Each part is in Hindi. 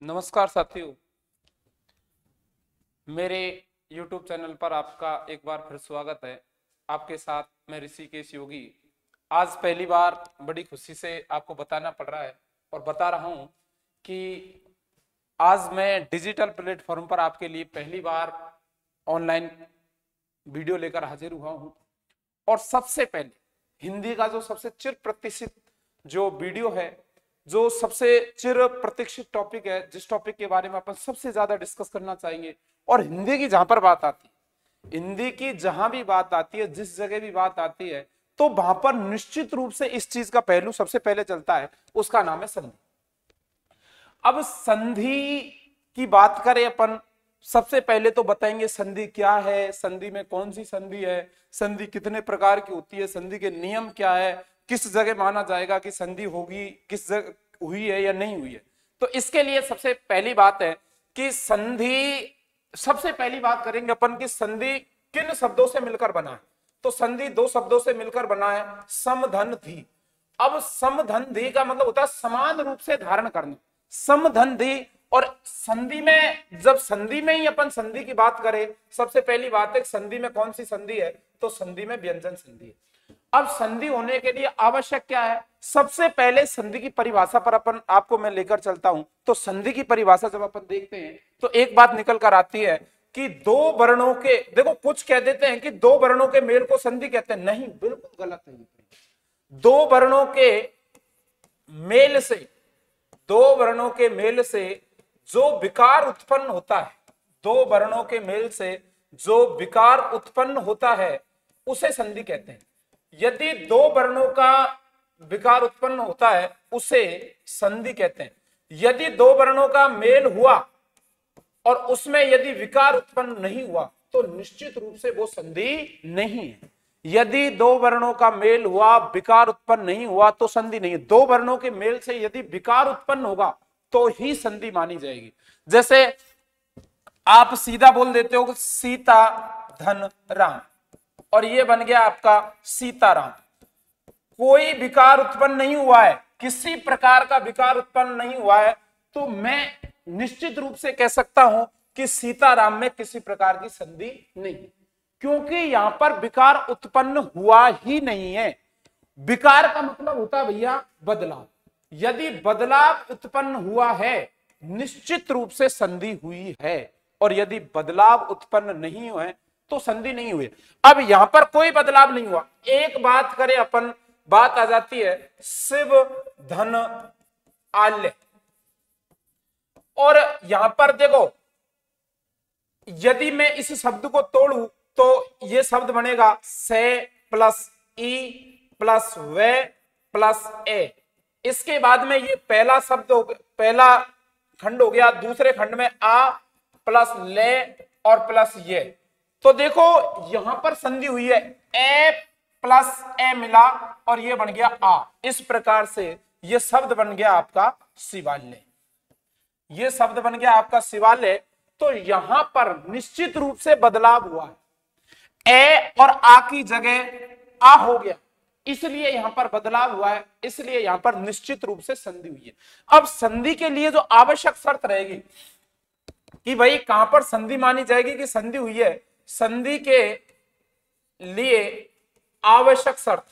नमस्कार साथियों, मेरे YouTube चैनल पर आपका एक बार फिर स्वागत है। आपके साथ मैं ऋषिकेश योगी। आज पहली बार बड़ी खुशी से आपको बताना पड़ रहा है और बता रहा हूं कि आज मैं डिजिटल प्लेटफॉर्म पर आपके लिए पहली बार ऑनलाइन वीडियो लेकर हाजिर हुआ हूं। और सबसे पहले हिंदी का जो सबसे चिर प्रतीक्षित जो वीडियो है, जो सबसे चिर प्रतीक्षित टॉपिक है, जिस टॉपिक के बारे में अपन सबसे ज्यादा डिस्कस करना चाहेंगे, और हिंदी की जहां पर बात आती है, हिंदी की जहां भी बात आती है, जिस जगह भी बात आती है, तो वहां पर निश्चित रूप से इस चीज का पहलू सबसे पहले चलता है। उसका नाम है संधि। अब संधि की बात करें अपन, सबसे पहले तो बताएंगे संधि क्या है, संधि में कौन सी संधि है, संधि कितने प्रकार की होती है, संधि के नियम क्या है, किस जगह माना जाएगा कि संधि होगी, किस जगह हुई है या नहीं हुई है। तो इसके लिए सबसे पहली बात है कि संधि, सबसे पहली बात करेंगे अपन कि संधि किन शब्दों से मिलकर बना है। तो संधि दो शब्दों से मिलकर बना है, सम धन धी। अब सम धन धी का मतलब होता है समान रूप से धारण करना, सम धन धी। और संधि में, जब संधि में ही अपन संधि की बात करें, सबसे पहली बात है संधि में कौन सी संधि है, तो संधि में व्यंजन संधि है। अब संधि होने के लिए आवश्यक क्या है, सबसे पहले संधि की परिभाषा पर अपन आपको मैं लेकर चलता हूं। तो संधि की परिभाषा जब अपन देखते हैं तो एक बात निकल कर आती है कि दो वर्णों के, देखो कुछ कह देते हैं कि दो वर्णों के मेल को संधि कहते हैं, नहीं, बिल्कुल गलत है। दो वर्णों के मेल से, दो वर्णों के मेल से जो विकार उत्पन्न होता है, दो वर्णों के मेल से जो विकार उत्पन्न होता है उसे संधि कहते हैं। यदि दो वर्णों का विकार उत्पन्न होता है उसे संधि कहते हैं। यदि दो वर्णों का मेल हुआ और उसमें यदि विकार उत्पन्न नहीं हुआ तो निश्चित रूप से वो संधि नहीं है। यदि दो वर्णों का मेल हुआ, विकार उत्पन्न नहीं हुआ तो संधि नहीं है। दो वर्णों के मेल से यदि विकार उत्पन्न होगा तो ही संधि मानी जाएगी। जैसे आप सीधा बोल देते हो सीता धन राम, और ये बन गया आपका सीताराम। कोई विकार उत्पन्न नहीं हुआ है, किसी प्रकार का विकार उत्पन्न नहीं हुआ है, तो मैं निश्चित रूप से कह सकता हूं कि सीताराम में किसी प्रकार की संधि नहीं, क्योंकि यहां पर विकार उत्पन्न हुआ ही नहीं है। विकार का मतलब होता है भैया बदलाव। यदि बदलाव उत्पन्न हुआ है निश्चित रूप से संधि हुई है, और यदि बदलाव उत्पन्न नहीं हुए तो संधि नहीं हुई। अब यहां पर कोई बदलाव नहीं हुआ। एक बात करें अपन, बात आ जाती है शिव धन आल्य, और यहां पर देखो यदि मैं इस शब्द को तोड़ू तो ये शब्द बनेगा S plus E plus V plus A. इसके बाद में ये पहला शब्द हो गया, पहला खंड हो गया। दूसरे खंड में आ प्लस ले और प्लस ये। तो देखो यहां पर संधि हुई है, ए प्लस ए मिला और ये बन गया आ। इस प्रकार से ये शब्द बन गया आपका शिवालय, ये शब्द बन गया आपका शिवालय। तो यहां पर निश्चित रूप से बदलाव हुआ है, ए और आ की जगह आ हो गया, इसलिए यहां पर बदलाव हुआ है, इसलिए यहां पर निश्चित रूप से संधि हुई है। अब संधि के लिए जो आवश्यक शर्त रहेगी कि भाई कहां पर संधि मानी जाएगी कि संधि हुई है, संधि के लिए आवश्यक शर्त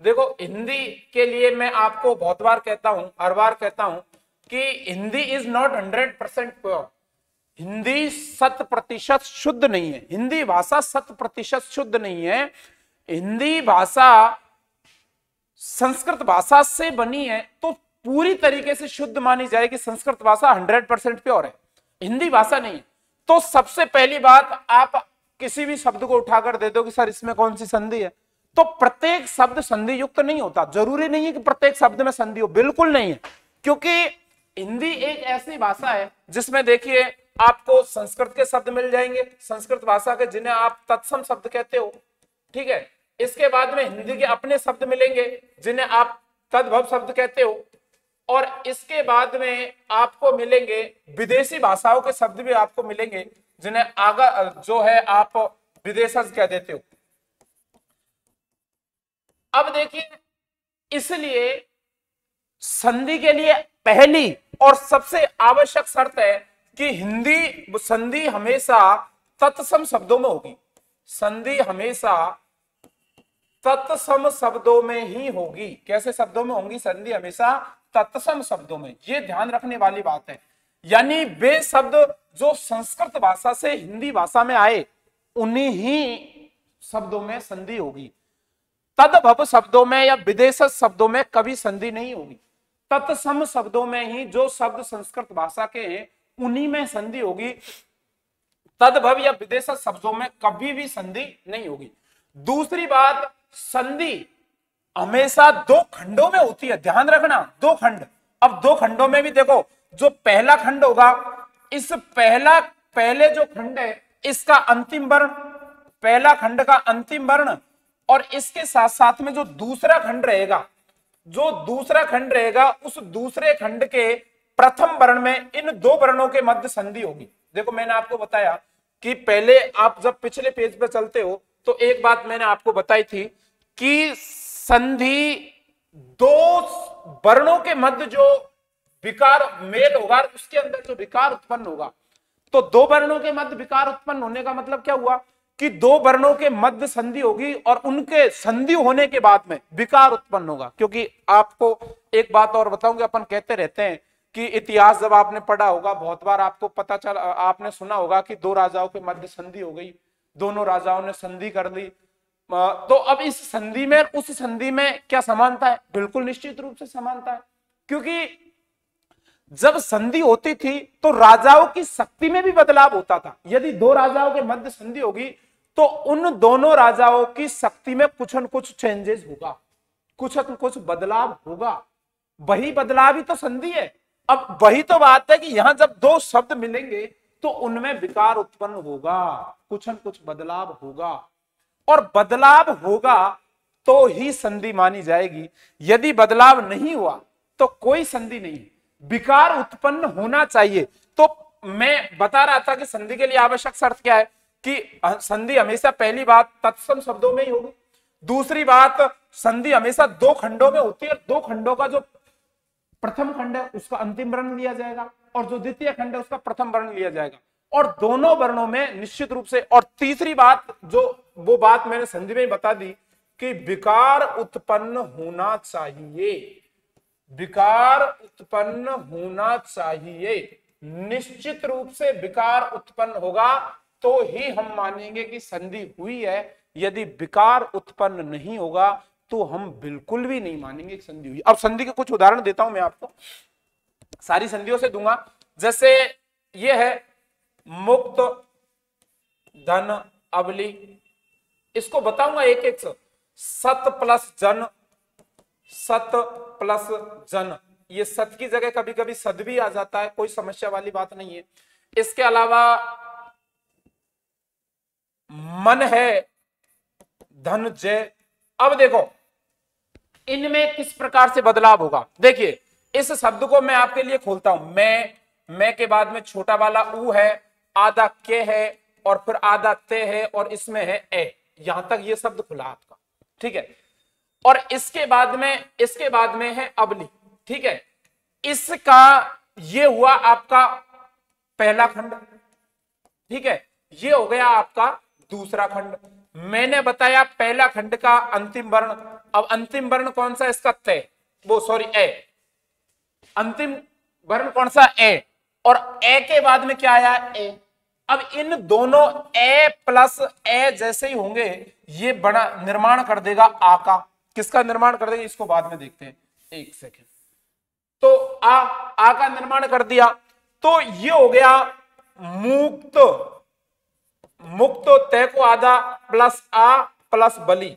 देखो, हिंदी के लिए मैं आपको बहुत बार कहता हूं, हर बार कहता हूं कि Hindi is not 100% pure. Hindi 100% शुद्ध नहीं है, हिंदी भाषा 100% शुद्ध नहीं है। हिंदी भाषा संस्कृत भाषा से बनी है तो पूरी तरीके से शुद्ध मानी जाएगी। संस्कृत भाषा 100% प्योर है, हिंदी भाषा नहीं है। तो सबसे पहली बात, आप किसी भी शब्द को उठाकर दे दो कि सर इसमें कौन सी संधि है, तो प्रत्येक शब्द संधि युक्त नहीं होता। जरूरी नहीं है कि प्रत्येक शब्द में संधि हो, बिल्कुल नहीं है, क्योंकि हिंदी एक ऐसी भाषा है जिसमें देखिए आपको संस्कृत के शब्द मिल जाएंगे, संस्कृत भाषा के, जिन्हें आप तत्सम शब्द कहते हो, ठीक है। इसके बाद में हिंदी के अपने शब्द मिलेंगे जिन्हें आप तद्भव शब्द कहते हो, और इसके बाद में आपको मिलेंगे विदेशी भाषाओं के शब्द भी आपको मिलेंगे जिन्हें आगा जो है आप विदेशज कह देते हो। अब देखिए, इसलिए संधि के लिए पहली और सबसे आवश्यक शर्त है कि हिंदी संधि हमेशा तत्सम शब्दों में होगी। संधि हमेशा तत्सम शब्दों में ही होगी। कैसे शब्दों में होंगी? संधि हमेशा तत्सम शब्दों में। ये ध्यान रखने वाली बात है। यानी वे शब्द जो संस्कृत भाषा से हिंदी भाषा में आए उन्हीं ही शब्दों में संधि होगी। तद्भव शब्दों में या विदेशज शब्दों में कभी संधि नहीं होगी। तत्सम शब्दों में ही जो शब्द संस्कृत भाषा के हैं उन्हीं में संधि होगी। तद्भव या विदेशज शब्दों में कभी भी संधि नहीं होगी। दूसरी बात, संधि हमेशा दो खंडों में होती है। ध्यान रखना, दो खंड। अब दो खंडों में भी देखो, जो पहला खंड होगा, इस पहले जो खंड है इसका अंतिम वर्ण, पहला खंड का अंतिम वर्ण, और इसके साथ साथ में जो दूसरा खंड रहेगा, उस दूसरे खंड के प्रथम वर्ण में इन दो वर्णों के मध्य संधि होगी। देखो मैंने आपको बताया कि पहले आप जब पिछले पेज पे चलते हो तो एक बात मैंने आपको बताई थी कि संधि दो वर्णों के मध्य जो विकार मेल होगा उसके अंदर जो विकार उत्पन्न होगा, तो दो वर्णों के मध्य विकार उत्पन्न होने का मतलब क्या हुआ कि दो वर्णों के मध्य संधि होगी और उनके संधि होने के बाद में विकार उत्पन्न होगा। क्योंकि आपको एक बात और बताऊंगा, अपन कहते रहते हैं कि इतिहास जब आपने पढ़ा होगा बहुत बार आपको पता चला, आपने सुना होगा कि दो राजाओं के मध्य संधि हो गई, दोनों राजाओं ने संधि कर ली। तो अब इस संधि में उस संधि में क्या समानता है? बिल्कुल निश्चित रूप से समानता है। क्योंकि जब संधि होती थी तो राजाओं की शक्ति में भी बदलाव होता था। यदि दो राजाओं के मध्य संधि होगी तो उन दोनों राजाओं की शक्ति में कुछ न कुछ चेंजेस होगा, कुछ न कुछ बदलाव होगा। वही बदलाव ही तो संधि है। अब वही तो बात है कि यहां जब दो शब्द मिलेंगे तो उनमें विकार उत्पन्न होगा, कुछ न कुछ बदलाव होगा, और बदलाव होगा तो ही संधि मानी जाएगी। यदि बदलाव नहीं हुआ तो कोई संधि नहीं, विकार उत्पन्न होना चाहिए। तो मैं बता रहा था कि संधि के लिए आवश्यक शर्त क्या है कि संधि हमेशा, पहली बात, तत्सम शब्दों में ही होगी। दूसरी बात, संधि हमेशा दो खंडों में होती है। दो खंडों का जो प्रथम खंड है उसका अंतिम वर्ण लिया जाएगा और जो द्वितीय खंड है उसका प्रथम वर्ण लिया जाएगा, और दोनों वर्णों में निश्चित रूप से। और तीसरी बात, जो वो बात मैंने संधि में ही बता दी कि विकार उत्पन्न होना चाहिए, विकार उत्पन्न होना चाहिए। निश्चित रूप से विकार उत्पन्न होगा तो ही हम मानेंगे कि संधि हुई है। यदि विकार उत्पन्न नहीं होगा तो हम बिल्कुल भी नहीं मानेंगे कि संधि हुई। अब संधि के कुछ उदाहरण देता हूं मैं आपको, सारी संधियों से दूंगा। जैसे ये है मुक्त, धन, अबली, इसको बताऊंगा एक एक से। सत प्लस जन, सत प्लस जन, ये सत की जगह कभी कभी सद भी आ जाता है, कोई समस्या वाली बात नहीं है। इसके अलावा मन है, धन, जय। अब देखो इनमें किस प्रकार से बदलाव होगा। देखिए इस शब्द को मैं आपके लिए खोलता हूं। मैं के बाद में छोटा वाला ऊ है, आधा के है, और फिर आधा ते है, और इसमें है ए। यहां तक ये शब्द खुला आपका, ठीक है। और इसके बाद में है अबली, ठीक है। इसका ये हुआ आपका पहला खंड, ठीक है। ये हो गया आपका दूसरा खंड। मैंने बताया पहला खंड का अंतिम वर्ण। अब अंतिम वर्ण कौन सा? इसका तय, वो सॉरी ए। अंतिम वर्ण कौन सा? ए। और ए के बाद में क्या आया? ए। अब इन दोनों ए प्लस ए जैसे ही होंगे ये बड़ा निर्माण कर देगा आ का। किसका निर्माण कर देगा इसको बाद में देखते हैं, एक सेकेंड। तो आ का निर्माण कर दिया तो ये हो गया मुक्त, मुक्त तय को आधा प्लस आ प्लस बली।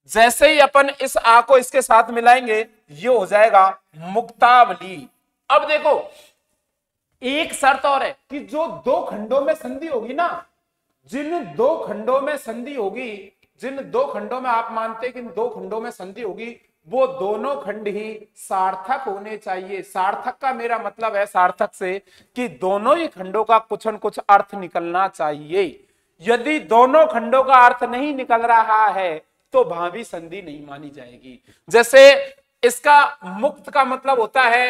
जैसे ही अपन इस आ को इसके साथ मिलाएंगे ये हो जाएगा मुक्तावली। अब देखो एक शर्त और है कि जो दो खंडों में संधि होगी ना, जिन दो खंडों में संधि होगी, जिन दो खंडों में आप मानते हैं कि इन दो खंडों में संधि होगी, वो दोनों खंड ही सार्थक होने चाहिए। सार्थक का मेरा मतलब है सार्थक से कि दोनों ही खंडों का कुछ न कुछ अर्थ निकलना चाहिए। यदि दोनों खंडों का अर्थ नहीं निकल रहा है तो भावी संधि नहीं मानी जाएगी। जैसे इसका मुक्त का मतलब होता है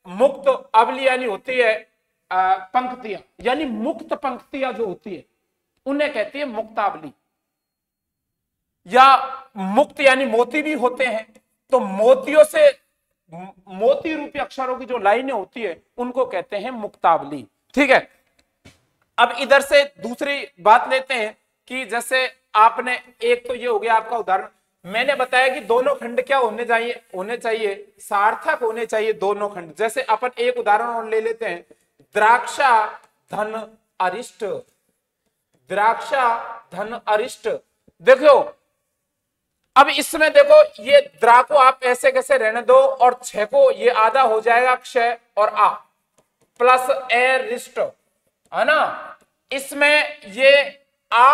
मुक्त अवली यानी होती है पंक्तियां, यानी मुक्त पंक्तियां जो होती है उन्हें कहती है मुक्तावली। या मुक्त यानी मोती भी होते हैं, तो मोतियों से मोती रूपी अक्षरों की जो लाइनें होती है उनको कहते हैं मुक्तावली। ठीक है, अब इधर से दूसरी बात लेते हैं कि जैसे आपने, एक तो ये हो गया आपका उदाहरण, मैंने बताया कि दोनों खंड क्या होने चाहिए सार्थक होने चाहिए दोनों खंड। जैसे अपन एक उदाहरण और ले लेते हैं, द्राक्षा धन अरिष्ट। द्राक्षा धन अरिष्ट, देखो अब इसमें देखो ये द्रा को आप ऐसे कैसे रहने दो और छह को ये आधा हो जाएगा क्षय और आ प्लस ए रिष्ट, है ना। इसमें ये आ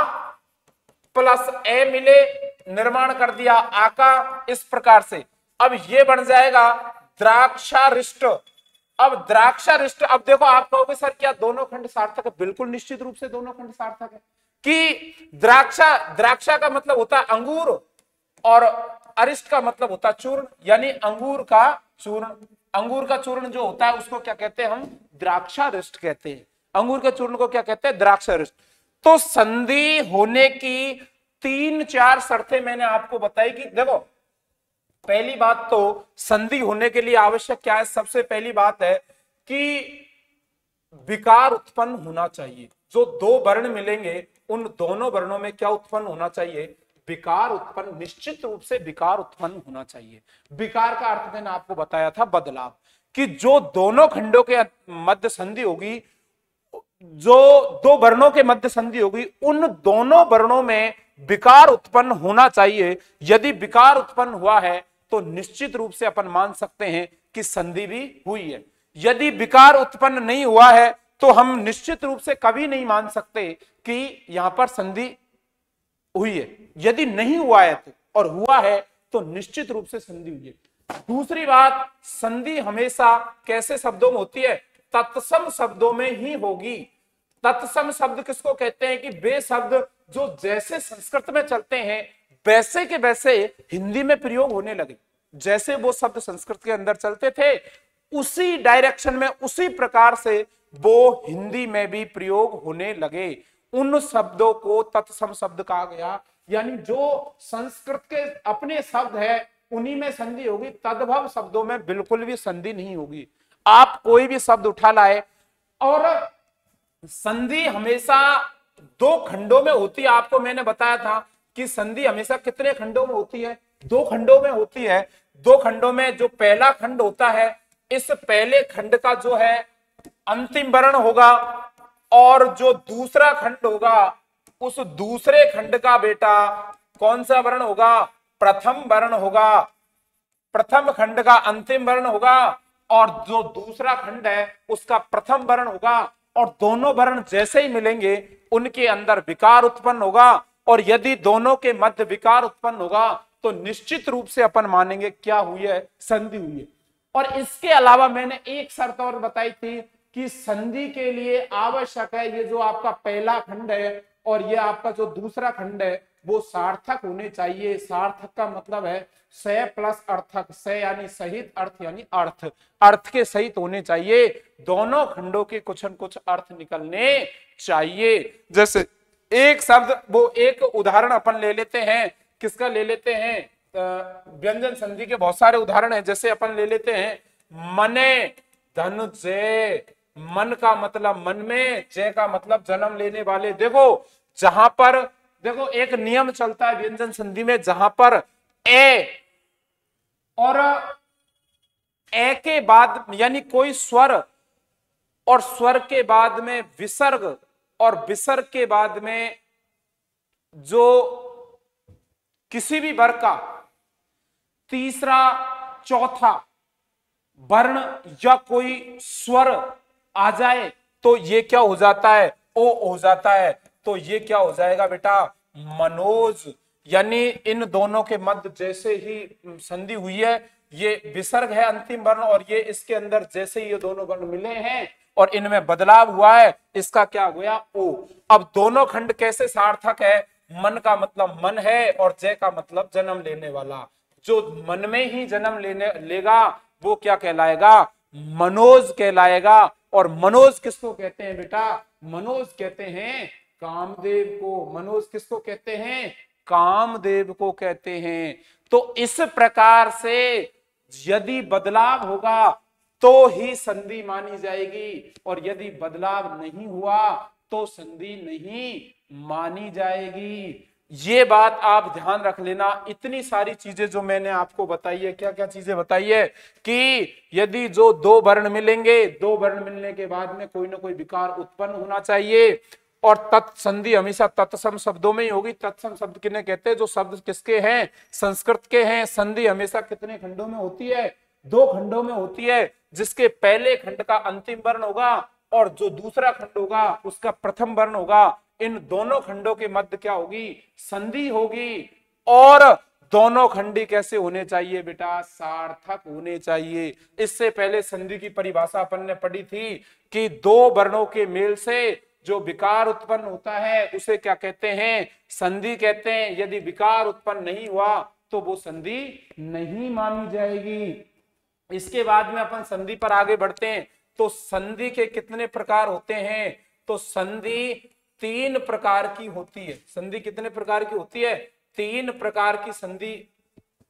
प्लस ए मिले, निर्माण कर दिया आ का इस प्रकार से। अब ये बन जाएगा द्राक्षारिष्ट। अब द्राक्षारिष्ट, अब देखो आप कहोगे सर क्या दोनों खंड सार्थक है? बिल्कुल निश्चित रूप से दोनों खंड सार्थक है कि द्राक्षा का मतलब होता है अंगूर और अरिष्ट का मतलब होता है चूर्ण, यानी अंगूर का चूर्ण। अंगूर का चूर्ण जो होता है उसको क्या कहते हैं हम? द्राक्षारिष्ट कहते हैं। अंगूर के चूर्ण को क्या कहते हैं? द्राक्षारिष्ट। तो संधि होने की 3-4 शर्तें मैंने आपको बताई कि देखो पहली बात तो संधि होने के लिए आवश्यक क्या है? सबसे पहली बात है कि विकार उत्पन्न होना चाहिए। जो दो वर्ण मिलेंगे उन दोनों वर्णों में क्या उत्पन्न होना चाहिए? विकार उत्पन्न, निश्चित रूप से विकार उत्पन्न होना चाहिए। विकार का अर्थ मैंने आपको बताया था बदलाव, कि जो दोनों खंडों के मध्य संधि होगी, जो दो वर्णों के मध्य संधि होगी, उन दोनों वर्णों में विकार उत्पन्न होना चाहिए। यदि विकार उत्पन्न हुआ है तो निश्चित रूप से अपन मान सकते हैं कि संधि भी हुई है। यदि विकार उत्पन्न नहीं हुआ है तो हम निश्चित रूप से कभी नहीं मान सकते कि यहां पर संधि हुई है। यदि नहीं हुआ है तो, और हुआ है तो निश्चित रूप से संधि हुई है। दूसरी बात, संधि हमेशा कैसे शब्दों में होती है? तत्सम शब्दों में ही होगी। तत्सम शब्द किसको कहते हैं? कि वे शब्द जो जैसे संस्कृत में चलते हैं वैसे के वैसे हिंदी में प्रयोग होने लगे। जैसे वो शब्द संस्कृत के अंदर चलते थे उसी डायरेक्शन में, उसी प्रकार से वो हिंदी में भी प्रयोग होने लगे। उन शब्दों को तत्सम शब्द कहा गया, यानी जो संस्कृत के अपने शब्द है उन्हीं में संधि होगी, तद्भव शब्दों में बिल्कुल भी संधि नहीं होगी। आप कोई भी शब्द उठा लाए, और संधि हमेशा दो खंडों में होती है। आपको मैंने बताया था कि संधि हमेशा कितने खंडों में होती है? 2 खंडों में होती है। 2 खंडों में जो पहला खंड होता है, इस पहले खंड का जो है अंतिम वर्ण होगा, और जो दूसरा खंड होगा उस दूसरे खंड का बेटा कौन सा वर्ण होगा? प्रथम वर्ण होगा। प्रथम खंड का अंतिम वर्ण होगा और जो दूसरा खंड है उसका प्रथम वर्ण होगा, और दोनों वर्ण जैसे ही मिलेंगे उनके अंदर विकार उत्पन्न होगा, और यदि दोनों के मध्य विकार उत्पन्न होगा तो निश्चित रूप से अपन मानेंगे क्या हुई है? संधि हुई है। और इसके अलावा मैंने एक शर्त और बताई थी कि संधि के लिए आवश्यक है ये जो आपका पहला खंड है और ये आपका जो दूसरा खंड है वो सार्थक होने चाहिए। सार्थक का मतलब है स प्लस अर्थक, स यानी सहित, अर्थ यानी अर्थ, अर्थ के सहित होने चाहिए। दोनों खंडों के कुछ न कुछ अर्थ निकलने चाहिए। जैसे एक शब्द, वो एक उदाहरण अपन ले लेते हैं, किसका ले लेते हैं? व्यंजन संधि के बहुत सारे उदाहरण हैं। जैसे अपन ले लेते हैं मने धन जय। मन का मतलब मन में, जय का मतलब जन्म लेने वाले। देखो जहां पर, देखो एक नियम चलता है व्यंजन संधि में, जहां पर ए और ए के बाद यानी कोई स्वर, और स्वर के बाद में विसर्ग, और विसर्ग के बाद में जो किसी भी वर्ग का तीसरा चौथा वर्ण या कोई स्वर आ जाए तो ये क्या हो जाता है? ओ हो जाता है। तो ये क्या हो जाएगा बेटा? मनोज। यानी इन दोनों के मध्य जैसे ही संधि हुई है, ये विसर्ग है अंतिम वर्ण, और ये इसके अंदर जैसे ही ये दोनों वर्ण मिले हैं और इनमें बदलाव हुआ है, इसका क्या हो गया? ओ। अब दोनों खंड कैसे सार्थक है? मन का मतलब मन है और जय का मतलब जन्म लेने वाला। जो मन में ही जन्म लेगा वो क्या कहलाएगा? मनोज कहलाएगा। और मनोज किसको कहते हैं बेटा? मनोज कहते हैं कामदेव को। मनोज किसको कहते हैं? कामदेव को कहते हैं। तो इस प्रकार से यदि बदलाव होगा तो ही संधि मानी जाएगी, और यदि बदलाव नहीं हुआ तो संधि नहीं मानी जाएगी। ये बात आप ध्यान रख लेना। इतनी सारी चीजें जो मैंने आपको बताई है, क्या क्या चीजें बताई है कि यदि जो दो वर्ण मिलेंगे, दो वर्ण मिलने के बाद में कोई ना कोई विकार उत्पन्न होना चाहिए, और तत्संधि हमेशा तत्सम शब्दों में ही होगी। तत्सम शब्द किन्हें कहते हैं? जो शब्द किसके हैं? संस्कृत के हैं। संधि हमेशा कितने खंडों में होती है? दो खंडों में होती है, जिसके पहले खंड का अंतिम वर्ण होगा और जो दूसरा खंड होगा उसका प्रथम वर्ण होगा। इन दोनों खंडों के मध्य क्या होगी? संधि होगी। और दोनों खंडी कैसे होने चाहिए बेटा? सार्थक होने चाहिए। इससे पहले संधि की परिभाषा अपन ने पढ़ी थी कि दो वर्णों के मेल से जो विकार उत्पन्न होता है उसे क्या कहते हैं? संधि कहते हैं। यदि विकार उत्पन्न नहीं हुआ तो वो संधि नहीं मानी जाएगी। इसके बाद में अपन संधि पर आगे बढ़ते हैं। तो संधि के कितने प्रकार होते हैं? तो संधि तीन प्रकार की होती है। संधि कितने प्रकार की होती है? तीन प्रकार की संधि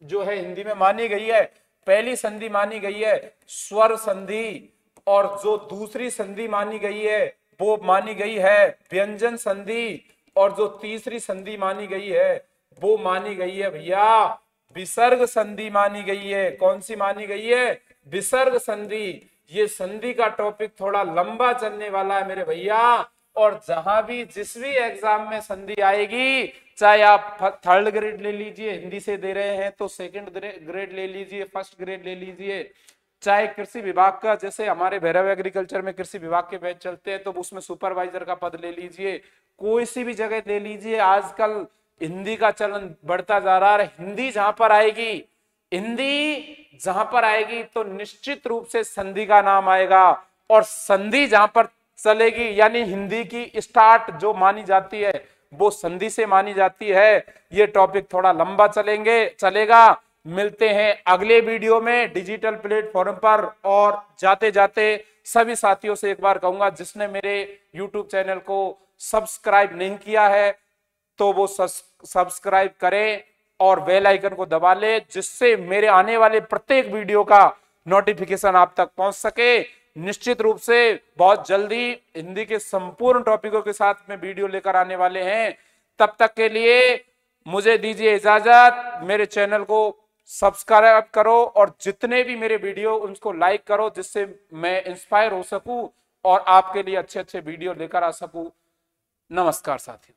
जो है हिंदी में मानी गई है। पहली संधि मानी गई है स्वर संधि, और जो दूसरी संधि मानी गई है वो मानी गई है व्यंजन संधि, और जो तीसरी संधि मानी गई है वो मानी गई है भैया विसर्ग संधि मानी गई है। कौन सी मानी गई है? विसर्ग संधि। ये संधि का टॉपिक थोड़ा लंबा चलने वाला है मेरे भैया, और जहां भी जिस भी एग्जाम में संधि आएगी, चाहे आप थर्ड ग्रेड ले लीजिए, हिंदी से दे रहे हैं तो सेकंड ग्रेड ले लीजिए, फर्स्ट ग्रेड ले लीजिए, चाहे कृषि विभाग का, जैसे हमारे भैरव एग्रीकल्चर में कृषि विभाग के बैच चलते हैं तो उसमें सुपरवाइजर का पद ले लीजिए, कोई सी भी जगह ले लीजिए। आजकल हिंदी का चलन बढ़ता जा रहा है। हिंदी जहां पर आएगी, हिंदी जहां पर आएगी तो निश्चित रूप से संधि का नाम आएगा, और संधि जहां पर चलेगी यानी हिंदी की स्टार्ट जो मानी जाती है वो संधि से मानी जाती है। ये टॉपिक थोड़ा लंबा चलेगा। मिलते हैं अगले वीडियो में डिजिटल प्लेटफॉर्म पर। और जाते जाते सभी साथियों से एक बार कहूंगा, जिसने मेरे YouTube चैनल को सब्सक्राइब नहीं किया है तो वो सब्सक्राइब करें और बेल आइकन को दबा ले, जिससे मेरे आने वाले प्रत्येक वीडियो का नोटिफिकेशन आप तक पहुंच सके। निश्चित रूप से बहुत जल्दी हिंदी के संपूर्ण टॉपिकों के साथ में वीडियो लेकर आने वाले हैं। तब तक के लिए मुझे दीजिए इजाजत। मेरे चैनल को सब्सक्राइब करो और जितने भी मेरे वीडियो उनको लाइक करो, जिससे मैं इंस्पायर हो सकूं और आपके लिए अच्छे अच्छे वीडियो लेकर आ सकूं। नमस्कार साथियों।